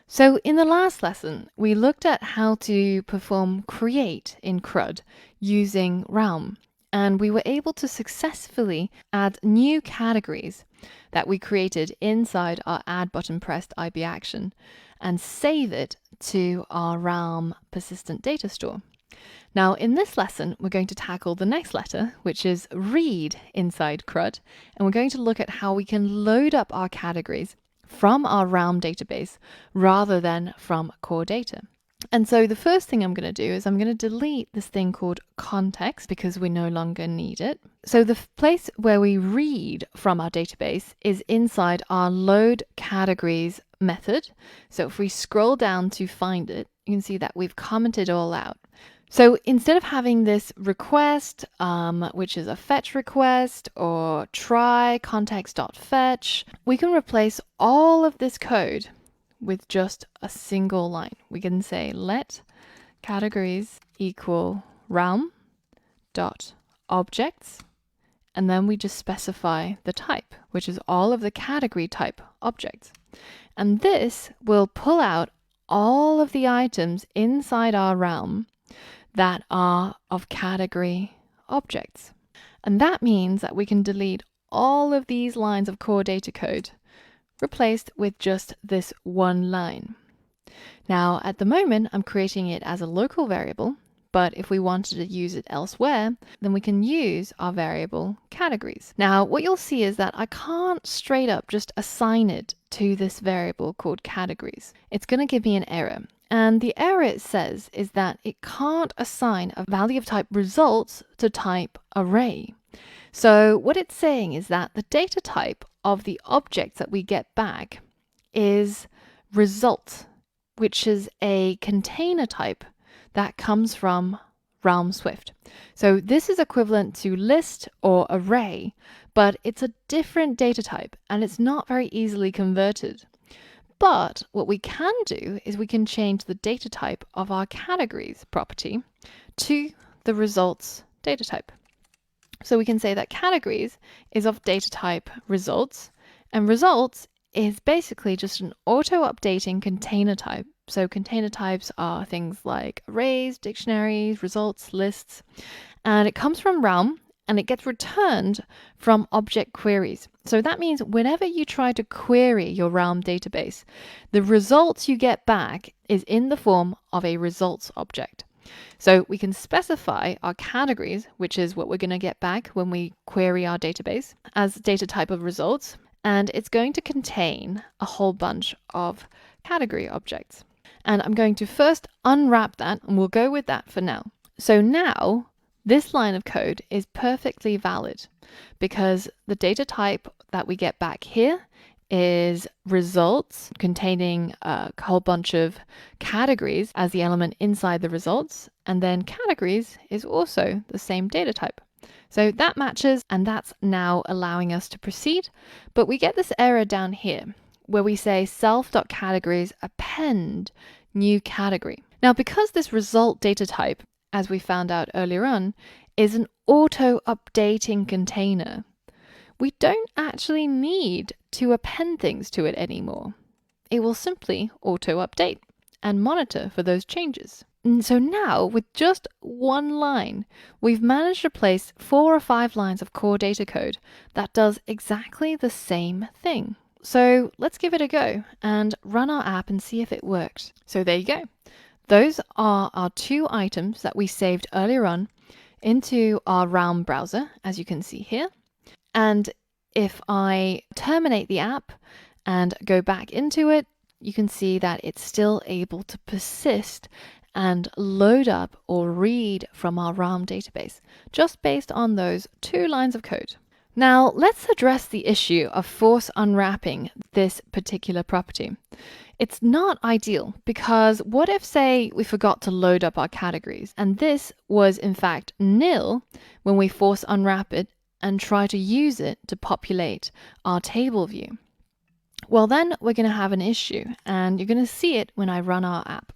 So in the last lesson, we looked at how to perform create in CRUD using Realm, and we were able to successfully add new categories that we created inside our add button pressed IB action and save it to our Realm persistent data store. Now in this lesson, we're going to tackle the next letter, which is read inside CRUD, and we're going to look at how we can load up our categories from our Realm database rather than from core data. And so the first thing I'm going to do is I'm going to delete this thing called context because we no longer need it. So the place where we read from our database is inside our load categories method. So if we scroll down to find it, you can see that we've commented all out. So instead of having this request, which is a fetch request, or try context.fetch, we can replace all of this code with just a single line. We can say let categories equal realm.objects, and then we just specify the type, which is all of the category type objects. And this will pull out all of the items inside our realm that are of category objects. And that means that we can delete all of these lines of core data code replaced with just this one line. Now, at the moment, I'm creating it as a local variable, but if we wanted to use it elsewhere, then we can use our variable categories. Now, what you'll see is that I can't straight up just assign it to this variable called categories. It's going to give me an error. And the error it says is that it can't assign a value of type results to type array. So what it's saying is that the data type of the objects that we get back is result, which is a container type that comes from Realm Swift. So this is equivalent to list or array, but it's a different data type and it's not very easily converted. But what we can do is we can change the data type of our categories property to the results data type. So we can say that categories is of data type results, and results is basically just an auto-updating container type. So container types are things like arrays, dictionaries, results, lists, and it comes from Realm and it gets returned from object queries. So that means whenever you try to query your Realm database, the results you get back is in the form of a results object. So we can specify our categories, which is what we're going to get back when we query our database, as data type of results, and it's going to contain a whole bunch of category objects. And I'm going to first unwrap that, and we'll go with that for now. So now this line of code is perfectly valid because the data type that we get back here is results containing a whole bunch of categories as the element inside the results, and then categories is also the same data type. So that matches, and that's now allowing us to proceed. But we get this error down here where we say self.categories append new category. Now, because this result data type, as we found out earlier on, is an auto-updating container, we don't actually need to append things to it anymore. It will simply auto-update and monitor for those changes. And so now, with just one line, we've managed to place 4 or 5 lines of core data code that does exactly the same thing. So let's give it a go and run our app and see if it worked. So there you go. Those are our 2 items that we saved earlier on into our Realm browser, as you can see here. And if I terminate the app and go back into it, you can see that it's still able to persist and load up or read from our Realm database, just based on those 2 lines of code. Now, let's address the issue of force unwrapping this particular property. It's not ideal because what if, say, we forgot to load up our categories and this was in fact nil when we force unwrap it and try to use it to populate our table view? Well, then we're going to have an issue, and you're going to see it when I run our app.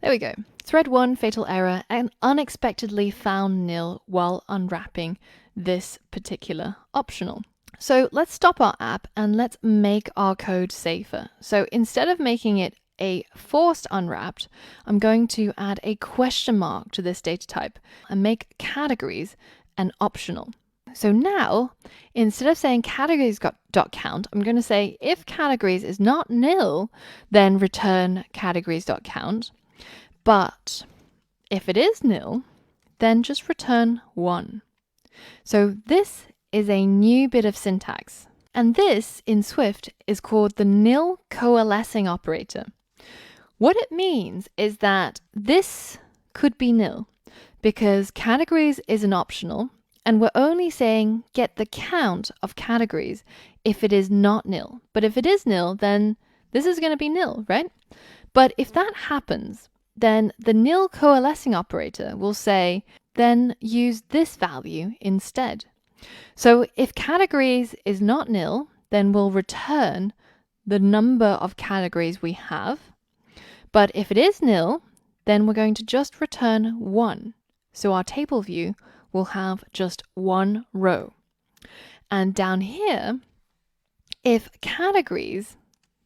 There we go. Thread 1, fatal error, and unexpectedly found nil while unwrapping this particular optional. So let's stop our app and let's make our code safer. So instead of making it a forced unwrapped, I'm going to add a question mark to this data type and make categories an optional. So now, instead of saying categories.count, I'm going to say if categories is not nil, then return categories.count. But if it is nil, then just return 1. So this is a new bit of syntax. And this in Swift is called the nil coalescing operator. What it means is that this could be nil because categories is an optional, and we're only saying get the count of categories if it is not nil. But if it is nil, then this is going to be nil, right? But if that happens, then the nil coalescing operator will say, then use this value instead. So if categories is not nil, then we'll return the number of categories we have. But if it is nil, then we're going to just return 1. So our table view will have just 1 row. And down here, if categories,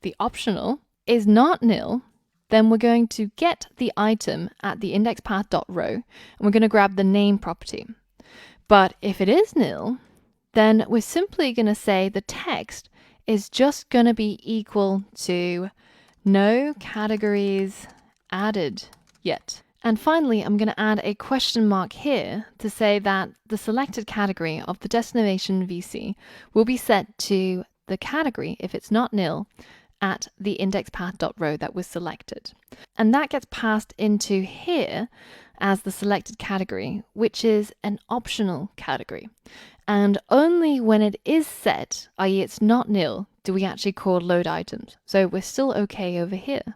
the optional, is not nil, then we're going to get the item at the indexPath.row, and we're going to grab the name property. But if it is nil, then we're simply going to say the text is just going to be equal to no categories added yet. And finally, I'm going to add a question mark here to say that the selected category of the destination VC will be set to the category, if it's not nil, at the indexPath.row that was selected. And that gets passed into here as the selected category, which is an optional category. And only when it is set, i.e. it's not nil, do we actually call load items. So we're still okay over here.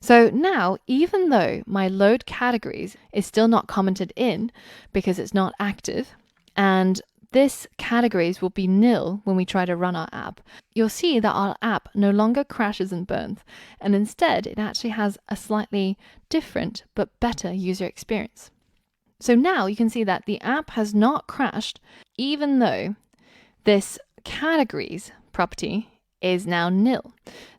So now, even though my load categories is still not commented in because it's not active, and this categories will be nil when we try to run our app, you'll see that our app no longer crashes and burns, and instead it actually has a slightly different but better user experience. So now you can see that the app has not crashed even though this categories property is now nil.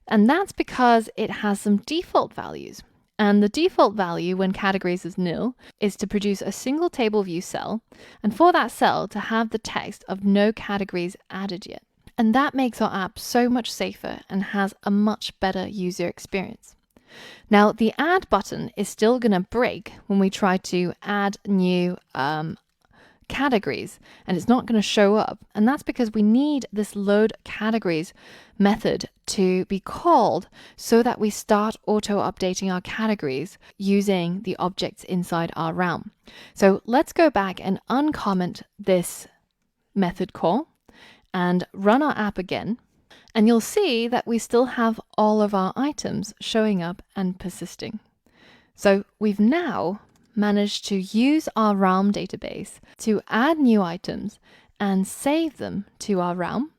And that's because it has some default values. And the default value when categories is nil is to produce a single table view cell, and for that cell to have the text of no categories added yet. And that makes our app so much safer and has a much better user experience. Now, the add button is still going to break when we try to add new categories, and it's not going to show up. And that's because we need this load categories method to be called so that we start auto updating our categories using the objects inside our realm. So let's go back and uncomment this method call and run our app again. And you'll see that we still have all of our items showing up and persisting. So we've now managed to use our realm database to add new items and save them to our realm.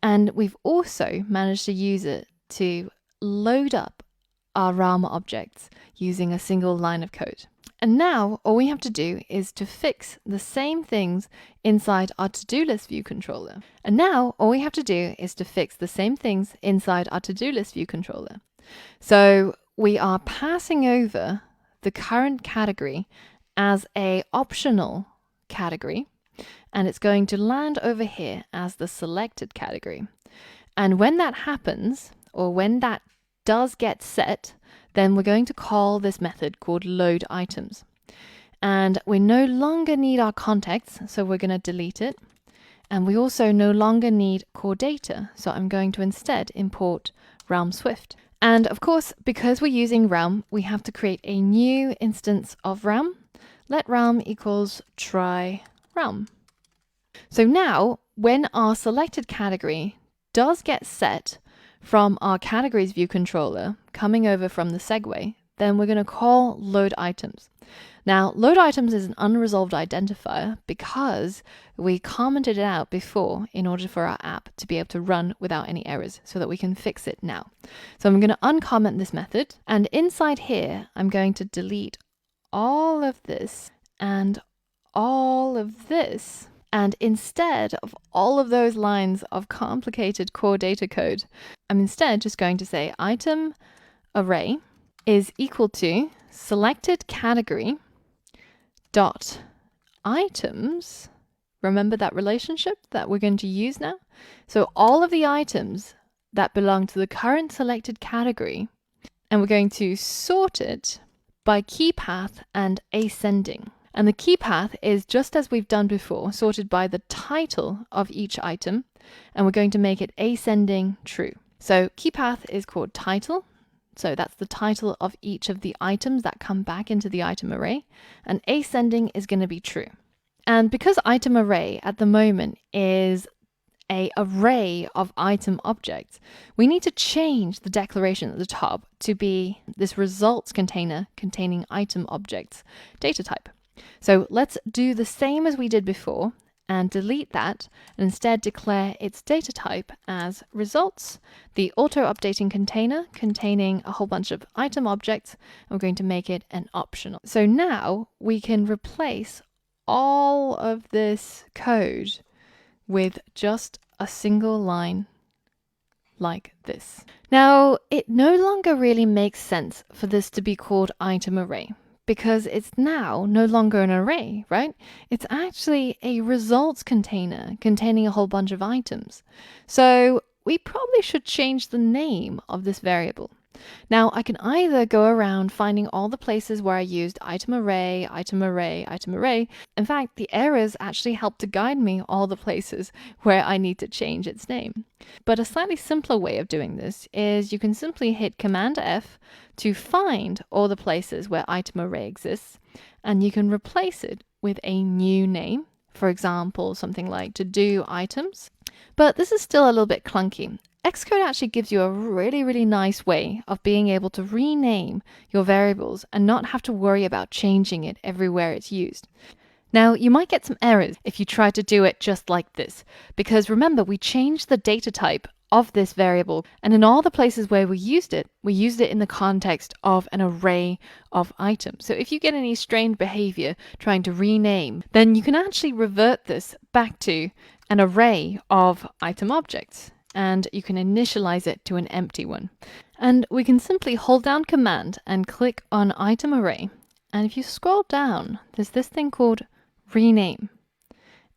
And we've also managed to use it to load up our realm objects using a single line of code. And now all we have to do is to fix the same things inside our to-do list view controller. So we are passing over the current category as a optional category, and it's going to land over here as the selected category. And when that happens, or when that does get set, then we're going to call this method called load items. And we no longer need our context, so we're going to delete it. And we also no longer need core data, so I'm going to instead import Realm Swift. And of course, because we're using Realm, we have to create a new instance of Realm. Let Realm equals try Realm. So now, when our selected category does get set from our categories view controller coming over from the segue, then we're going to call load items. Now, load items is an unresolved identifier because we commented it out before in order for our app to be able to run without any errors, so that we can fix it now. So I'm going to uncomment this method, and inside here, I'm going to delete all of this and all of this. And instead of all of those lines of complicated core data code, I'm instead just going to say item array is equal to selected category dot items. Remember that relationship that we're going to use now? So all of the items that belong to the current selected category, and we're going to sort it by key path and ascending. And the key path is just as we've done before, sorted by the title of each item, and we're going to make it ascending true. So key path is called title. So that's the title of each of the items that come back into the item array, and ascending is going to be true. And because item array at the moment is an array of item objects, we need to change the declaration at the top to be this results container containing item objects data type. So let's do the same as we did before and delete that and instead declare its data type as results, the auto-updating container containing a whole bunch of item objects. And we're going to make it an optional. So now we can replace all of this code with just a single line like this. Now, it no longer really makes sense for this to be called item array, because it's now no longer an array, right? It's actually a results container containing a whole bunch of items. So we probably should change the name of this variable. Now I can either go around finding all the places where I used item array, item array, item array. In fact, the errors actually help to guide me all the places where I need to change its name. But a slightly simpler way of doing this is you can simply hit Command F to find all the places where item array exists, and you can replace it with a new name. For example, something like to do items. But this is still a little bit clunky. Xcode actually gives you a really nice way of being able to rename your variables and not have to worry about changing it everywhere it's used. Now, you might get some errors if you try to do it just like this, because remember, we changed the data type of this variable, and in all the places where we used it in the context of an array of items. So if you get any strange behavior trying to rename, then you can actually revert this back to an array of item objects, and you can initialize it to an empty one. And we can simply hold down Command and click on item array. And if you scroll down, there's this thing called rename.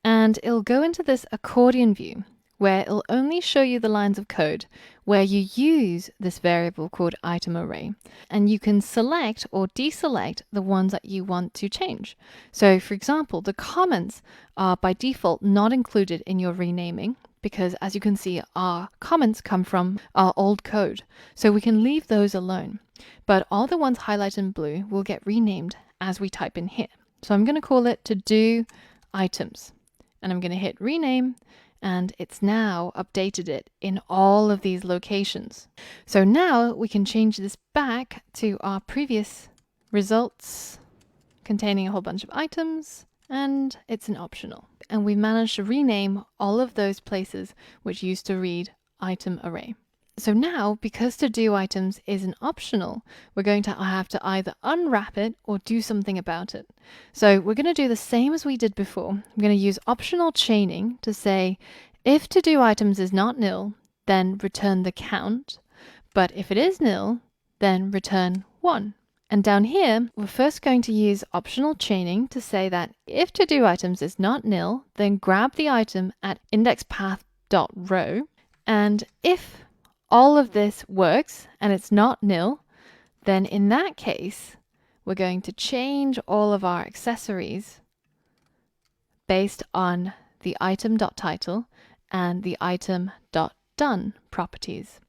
And it'll go into this accordion view where it'll only show you the lines of code where you use this variable called item array. And you can select or deselect the ones that you want to change. So for example, the comments are by default not included in your renaming, because as you can see, our comments come from our old code. So we can leave those alone. But all the ones highlighted in blue will get renamed as we type in here. So I'm going to call it to do items. And I'm going to hit rename, and it's now updated it in all of these locations. So now we can change this back to our previous results containing a whole bunch of items, and it's an optional. And we managed to rename all of those places which used to read item array. So now, because to do items is an optional, we're going to have to either unwrap it or do something about it. So we're going to do the same as we did before. I'm going to use optional chaining to say, if to do items is not nil, then return the count. But if it is nil, then return 1. And down here, we're first going to use optional chaining to say that if to do items is not nil, then grab the item at indexPath.row. And if all of this works and it's not nil, then in that case, we're going to change all of our accessories based on the item.title and the item.done properties.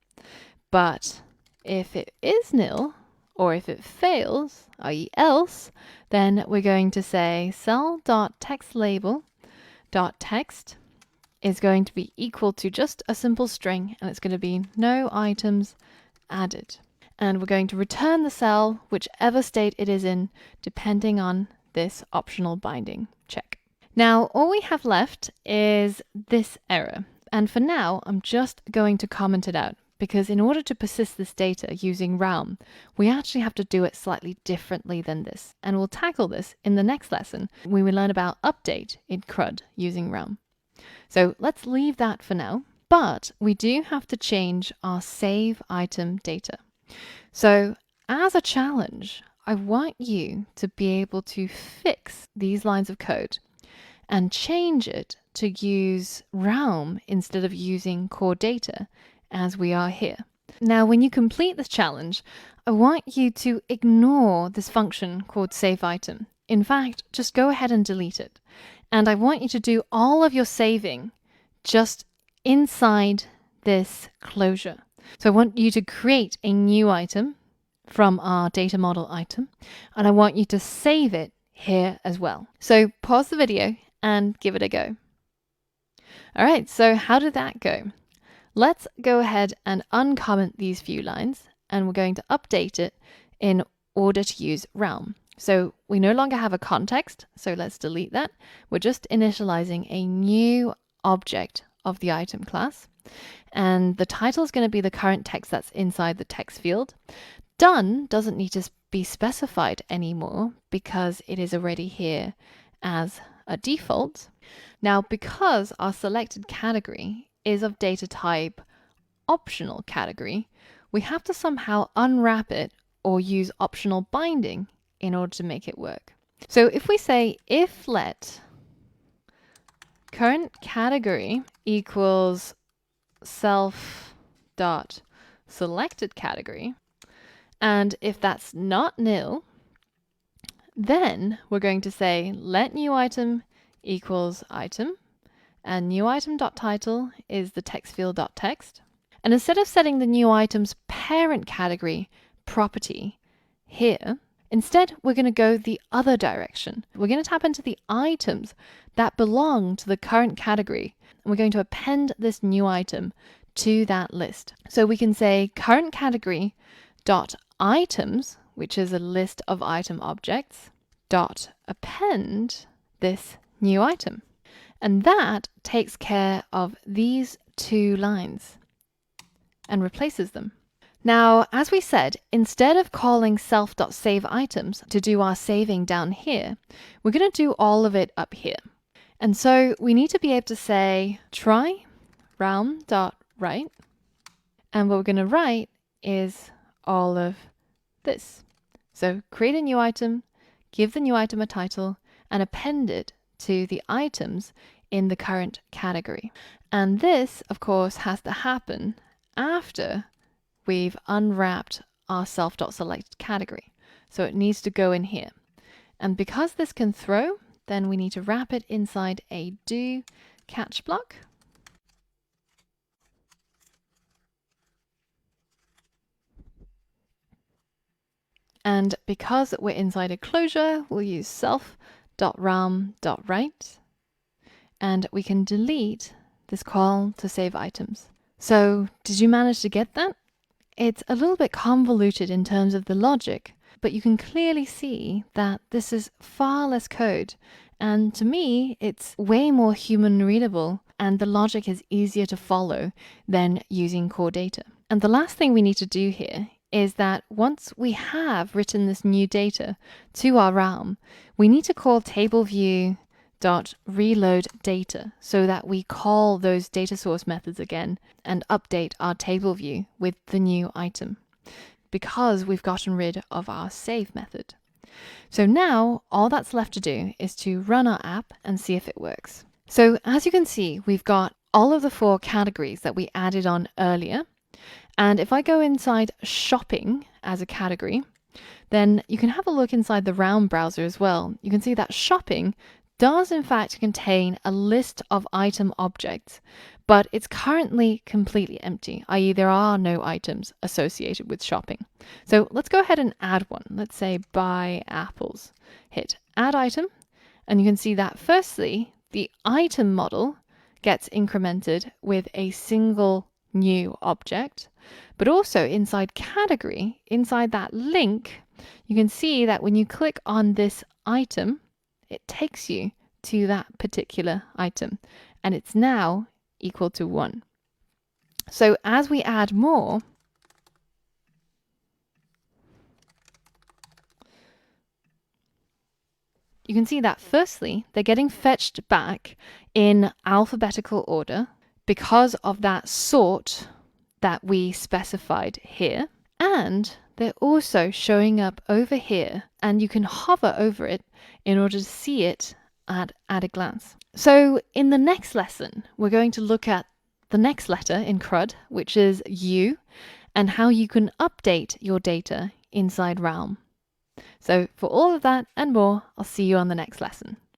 But if it is nil, or if it fails, i.e. else, then we're going to say cell.textLabel.text is going to be equal to just a simple string, and it's going to be no items added. And we're going to return the cell, whichever state it is in, depending on this optional binding check. Now, all we have left is this error. And for now, I'm just going to comment it out, because in order to persist this data using Realm, we actually have to do it slightly differently than this. And we'll tackle this in the next lesson when we learn about update in CRUD using Realm. So let's leave that for now, but we do have to change our save item data. So as a challenge, I want you to be able to fix these lines of code and change it to use Realm instead of using core data as we are here. Now, when you complete this challenge, I want you to ignore this function called save item. In fact, just go ahead and delete it. And I want you to do all of your saving just inside this closure. So I want you to create a new item from our data model item, and I want you to save it here as well. So pause the video and give it a go. All right, so how did that go? Let's go ahead and uncomment these few lines, and we're going to update it in order to use Realm. So we no longer have a context, so let's delete that. We're just initializing a new object of the item class, and the title is going to be the current text that's inside the text field. Done doesn't need to be specified anymore because it is already here as a default. Now, because our selected category is of data type optional category, we have to somehow unwrap it or use optional binding in order to make it work. So if we say if let current category equals self dot selected category, and if that's not nil, then we're going to say let new item equals item, and new item dot title is the text field dot text. And instead of setting the new item's parent category property here, instead we're going to go the other direction. We're going to tap into the items that belong to the current category, and we're going to append this new item to that list. So we can say current category dot items, which is a list of item objects, dot append this new item. And that takes care of these two lines and replaces them. Now, as we said, instead of calling self.saveItems to do our saving down here, we're going to do all of it up here. And so we need to be able to say try realm.write, and what we're going to write is all of this. So create a new item, give the new item a title, and append it to the items in the current category. And this, of course, has to happen after we've unwrapped our self.selected category. So it needs to go in here. And because this can throw, then we need to wrap it inside a do catch block. And because we're inside a closure, we'll use self.realm.write, and we can delete this call to save items. So did you manage to get that? It's a little bit convoluted in terms of the logic, but you can clearly see that this is far less code. And to me, it's way more human readable, and the logic is easier to follow than using core data. And the last thing we need to do here is that once we have written this new data to our realm, we need to call TableView.reloadData so that we call those data source methods again and update our table view with the new item, because we've gotten rid of our save method. So now all that's left to do is to run our app and see if it works. So as you can see, we've got all of the 4 categories that we added on earlier. And if I go inside shopping as a category, then you can have a look inside the Realm browser as well. You can see that shopping does in fact contain a list of item objects, but it's currently completely empty, i.e. there are no items associated with shopping. So let's go ahead and add one. Let's say buy apples. Hit add item, and you can see that firstly, the item model gets incremented with a single new object, but also inside category, inside that link, you can see that when you click on this item, it takes you to that particular item, and it's now equal to 1. So as we add more, you can see that firstly, they're getting fetched back in alphabetical order because of that sort that we specified here. And they're also showing up over here, and you can hover over it in order to see it at a glance. So in the next lesson, we're going to look at the next letter in CRUD, which is U, and how you can update your data inside Realm. So for all of that and more, I'll see you on the next lesson.